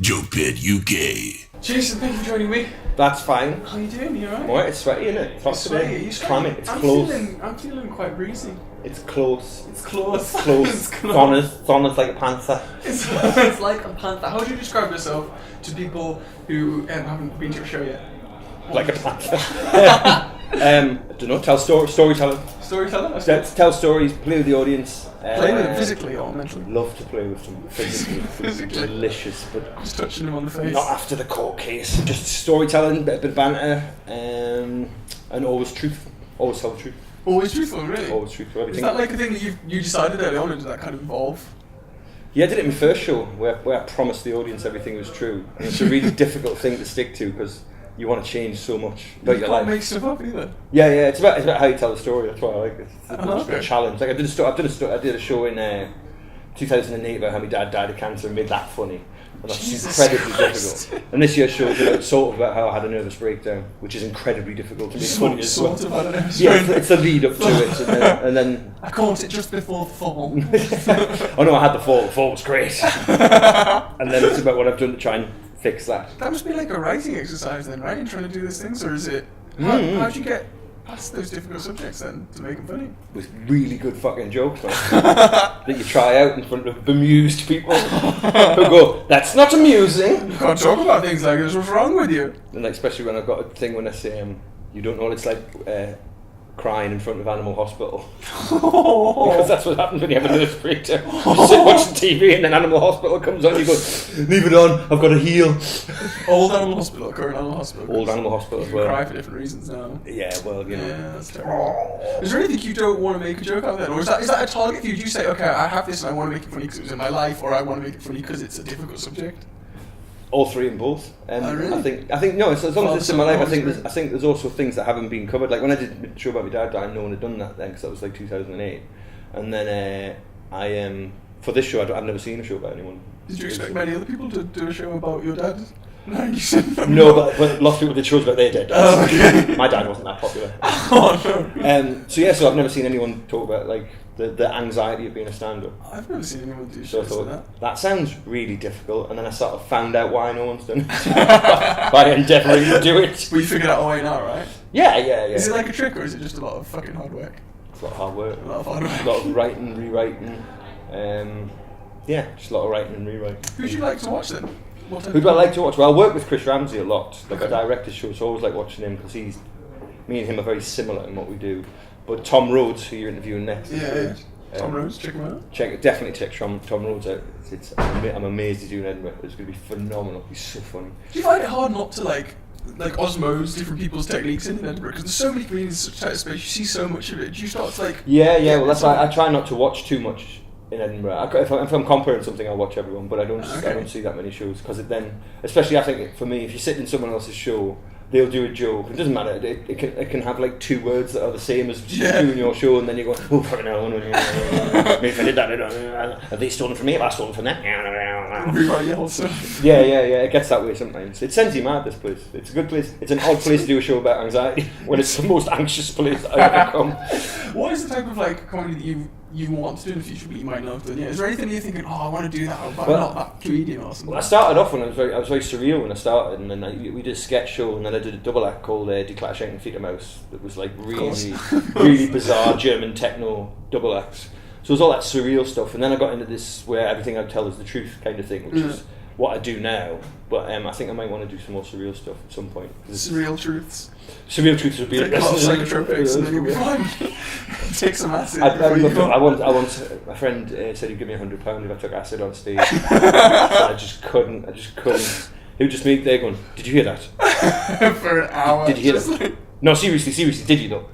JokePit UK. Jason, thank you for joining me. That's fine. How you doing? You alright? Alright, it's sweaty, isn't it? It's sweaty. It's clammy. It's close. I'm feeling quite breezy. It's close. It's close. It's close. It's close. It's honest like a panther. It's like a panther. How would you describe yourself to people who haven't been to your show yet? Like a panther. I don't know, tell storytelling. Storytelling? Tell stories, play with the audience. Play with them physically or mentally? Love to play with them physically. Physically. Delicious, but just touching them on the face. not after the court case. Just storytelling, bit of banter, and always truthful. Always tell the truth. Always truthful, really? Always truthful. Everything. Is that like a thing that you decided early on, or did that kind of evolve? Yeah, I did it in my first show where I promised the audience everything was true. And it's a really difficult thing to stick to because you want to change so much about your life. You can't make stuff up either. Yeah, it's about how you tell the story. That's why I like it. It's Okay. a challenge. Like I did a show in 2008 about how my dad died of cancer and made that funny. And that's Jesus incredibly Christ. difficult. And this year's show is sort of about how I had a nervous breakdown, which is incredibly difficult to make funny as well. Sort of had a nervous Yeah, breakdown. it's the lead up to it, and then I caught it just before the fall. oh no, I had the fall. The fall was great. And then it's about what I've done to try and fix that. That must be like a writing exercise then, right? In trying to do these things, or is it? How'd you get past those difficult subjects then to make them funny? With really good fucking jokes, man. That you try out in front of bemused people who go, "That's not amusing." You can't talk about things like this. What's wrong with you? And like, especially when I've got a thing when I say, "You don't know what it's like crying in front of Animal Hospital," because that's what happens when you have a nervous breakdown. You sit watching TV and then Animal Hospital comes on. You go, "Leave it on. I've got to heal." Old Animal Hospital, current Animal Hospital. Old Animal Hospital as You well. cry for different reasons now. Yeah, well, you know. Yeah, that's terrible. Is there anything you don't want to make a joke out of then? Or is that a target for you? Do you say, okay, I have this and I want to make it funny because it was in my life, or I want to make it funny because it's a difficult subject? All three in both. Really? I think no. As long as it's in my life, I think great. there's also things that haven't been covered. Like when I did the show about my dad dying, no one had done that then because that was like 2008. And then for this show, I've never seen a show about anyone. Did you expect many other people to do a show about your dad? No, you said No, but lots of people did shows about their dead dads. Oh, okay. My dad wasn't that popular. Oh, no. So I've never seen anyone talk about like the anxiety of being a stand-up. I've never seen anyone do So I shows like thought, that. that sounds really difficult, and then I sort of found out why no one's done it by endeavouring to do it. But you figured out a way now, right? Yeah. Is it like a trick, or is it just a lot of fucking hard work? It's a lot of hard work. A lot of hard work. A lot of writing, rewriting. Just a lot of writing and rewriting. Who do you like to watch then? What type Who do I of- like to watch? Well, I work with Chris Ramsey a lot. Like Okay. I direct his show, so I always like watching him because me and him are very similar in what we do. But Tom Rhodes, who you're interviewing next, Yeah. Tom Rhodes, check him out. definitely check Tom Rhodes out. I'm amazed he's doing Edinburgh. It's going to be phenomenal. He's so funny. Do you find it hard not to like osmose different people's techniques in Edinburgh? Because there's so many comedians in such a tight space, you see so much of it. Do you start to like... Yeah. Well, that's why I try not to watch too much in Edinburgh. If I'm comparing something, I'll watch everyone, but I don't see that many shows because then, especially I think for me, if you sit in someone else's show, they'll do a joke. It doesn't matter. It can have like two words that are the same as doing your show, and then you go, oh fucking hell, maybe if I did that, have they stolen from me? Have I stolen from them? Rewrite your whole stuff. Yeah. It gets that way sometimes. It sends you mad. This place. It's a good place. It's an odd place to do a show about anxiety when it's the most anxious place I've ever come. What is the type of like comedy that you want to do in the future, but you might not have done yet? Is there anything you're thinking, I want to do that, but I'm not that comedian or something? Well, I started off when I was very surreal when I started, and then we did a sketch show, and then I did a double act called Declare Schenken Feet a Mouse that was like really bizarre German techno double acts. So it was all that surreal stuff, and then I got into this where everything I tell is the truth kind of thing, which is what I do now. But I think I might want to do some more surreal stuff at some point. Surreal truths. Surreal truths would be Take a lot of psychotropics and then you'll be fine. Take some acid before you go. I once my friend said he'd give me £100 if I took acid on stage. So I just couldn't. He would just make there going, did you hear that? For an hour. Did you hear that? No, seriously, did you though?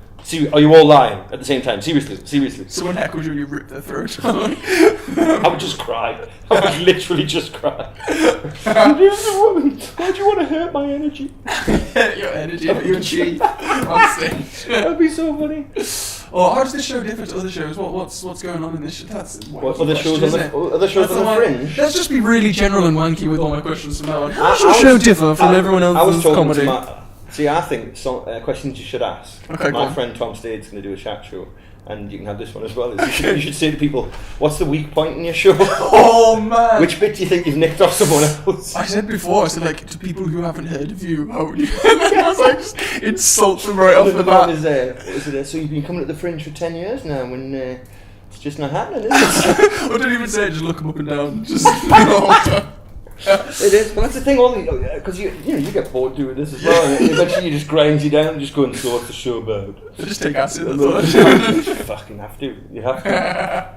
Are you all lying at the same time? Seriously. Someone heckled you and you ripped their throat. I would just cry. I would literally just cry. Why do you want to hurt my energy? Your energy, your chi on stage. That'd be so funny. Well, how does this show differ to other shows? What's going on in this show? That's what other shows on the Fringe? Let's just be really general and wanky with all my questions from now on. How does your show differ from everyone else's comedy? See, I think questions you should ask. Okay, my friend Tom Stade's going to do a chat show, and you can have this one as well. You should say to people, what's the weak point in your show? Oh man! Which bit do you think you've nicked off someone else? I said before, I said like, to people who haven't heard of you, how would you? I was like, just insult them right off the bat. So you've been coming to the Fringe for 10 years now, and it's just not happening, is it? Or don't even say it, just look them up and down. Just, you know. It is, but that's the thing, because you get bored doing this as well, and eventually you just grind you down and just go and so what's the show about? Just take acid, that's all. You fucking have to. You have to.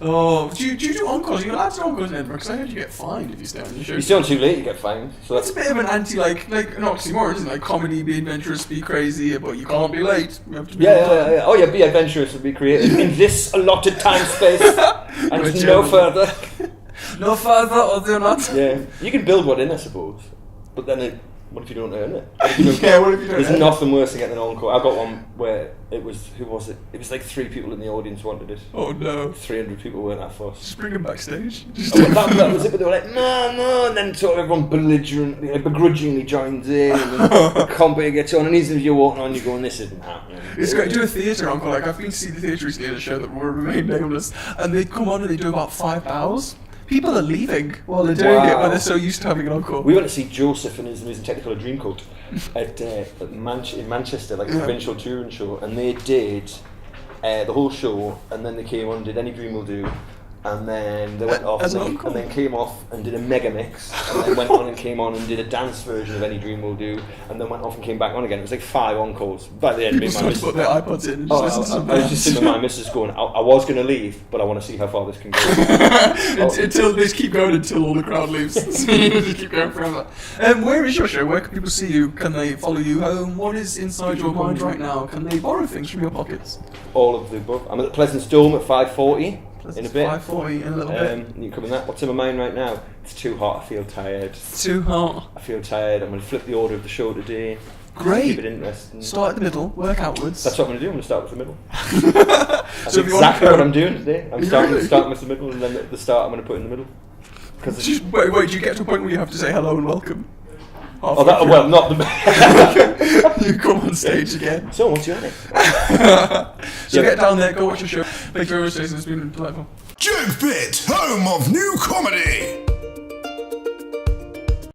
Oh, do you do encores? You're allowed to do encores in Edinburgh, because I heard you get fined if you stay on your show. You stay on too late, you get fined. So that's a bit of an anti, like an oxymoron, isn't it? Like, comedy, be adventurous, be crazy, but you can't be late. You have to be yeah. Oh yeah, be adventurous and be creative in this allotted time space, and no further. No further, or they're not. Yeah, you can build one in, I suppose, but then what if you don't earn it? What if you don't There's nothing worse than getting an encore. I got one where it was, who was it? It was like 3 people in the audience wanted it. Oh no. 300 people weren't that fussed. Just bring them backstage. That was it, but they were like, no, and then sort of everyone belligerently, begrudgingly joins in, and then the company gets on, and even if you're walking on, you're going, this isn't happening. It's great. Do a theatre encore. Like, I've been to see the theatre recently at a show that will remain nameless, and they come on and they do about 5 bows. People are leaving while they're doing it, when they're so used to having an encore. We went to see Joseph and his amazing Technicolor Dreamcoat in Manchester, like a provincial touring show, and they did the whole show, and then they came on and did Any Dream Will Do, and then they went off and then came off and did a mega mix, and then went on and came on and did a dance version of Any Dream Will Do, and then went off and came back on again. It was like 5 encores. By the end, people started to put their iPods in and just listen to some I was just sitting with my missus going, I was going to leave, but I want to see how far this can go. Until they just keep going until all the crowd leaves. Just keep going forever. Where is your show? Where can people see you? Can they follow you home? What is inside your mind right now? Can they borrow things from your pockets? All of the above. I'm at the Pleasance Dome at 5:40. In a bit. 5:40 in a little bit. You can come in that. What's in my mind right now? It's too hot. I feel tired. Too hot. I feel tired. I'm going to flip the order of the show today. Great. Keep it interesting. Start at the middle, work outwards. That's what I'm going to do. I'm going to start with the middle. That's exactly what I'm doing today. I'm starting with the middle, and then at the start I'm going to put in the middle. Wait, do you get to a point where you have to say hello and welcome? Not the... You come on stage again. So, what's your name? Get down there, go watch your show. Thank you very much, Jason. It's been delightful. JokePit, home of new comedy.